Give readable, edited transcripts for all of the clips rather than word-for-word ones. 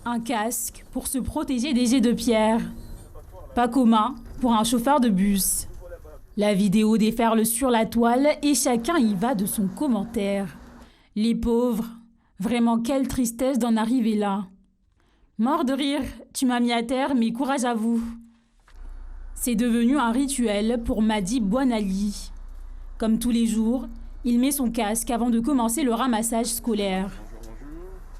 Un casque pour se protéger des jets de pierre. Pas commun pour un chauffeur de bus. La vidéo déferle sur la toile et chacun y va de son commentaire. Les pauvres, vraiment quelle tristesse d'en arriver là. Mort de rire, tu m'as mis à terre, mais courage à vous. C'est devenu un rituel pour Madi Bouanali. Comme tous les jours, il met son casque avant de commencer le ramassage scolaire.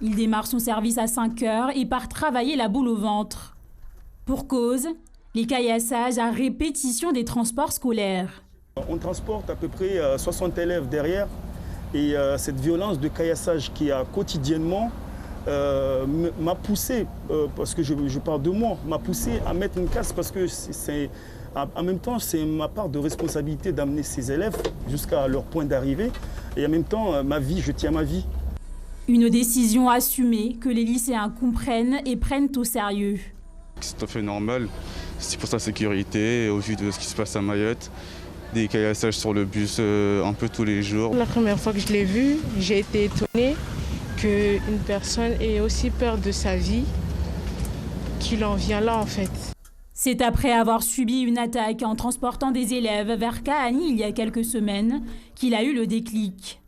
Il démarre son service à 5 heures et part travailler la boule au ventre. Pour cause, les caillassages à répétition des transports scolaires. On transporte à peu près 60 élèves derrière et cette violence de caillassage qui a quotidiennement m'a poussé, parce que je parle de moi, m'a poussé à mettre une casque parce que en même temps c'est ma part de responsabilité d'amener ces élèves jusqu'à leur point d'arrivée et en même temps ma vie, je tiens ma vie. Une décision assumée que les lycéens comprennent et prennent au sérieux. C'est tout à fait normal, c'est pour sa sécurité, au vu de ce qui se passe à Mayotte, des caillassages sur le bus un peu tous les jours. La première fois que je l'ai vu, j'ai été étonnée qu'une personne ait aussi peur de sa vie qu'il en vient là en fait. C'est après avoir subi une attaque en transportant des élèves vers Kahani il y a quelques semaines qu'il a eu le déclic.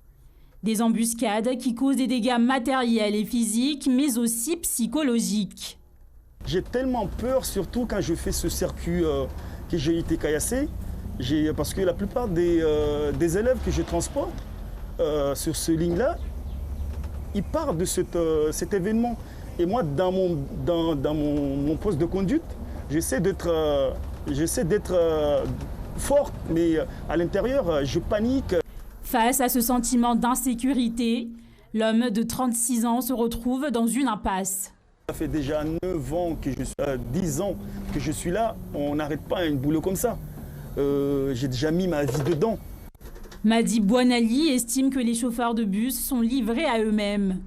Des embuscades qui causent des dégâts matériels et physiques, mais aussi psychologiques. J'ai tellement peur, surtout quand je fais ce circuit que j'ai été caillassé, parce que la plupart des élèves que je transporte sur ce ligne-là, ils partent de cet événement. Et moi, dans mon poste de conduite, j'essaie d'être forte, mais à l'intérieur, je panique. Face à ce sentiment d'insécurité, l'homme de 36 ans se retrouve dans une impasse. Ça fait déjà 9 ans, 10 ans que je suis là, on n'arrête pas un boulot comme ça. J'ai déjà mis ma vie dedans. Madi Bouanali estime que les chauffeurs de bus sont livrés à eux-mêmes.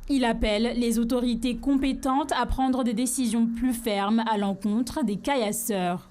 Il appelle les autorités compétentes à prendre des décisions plus fermes à l'encontre des caillasseurs.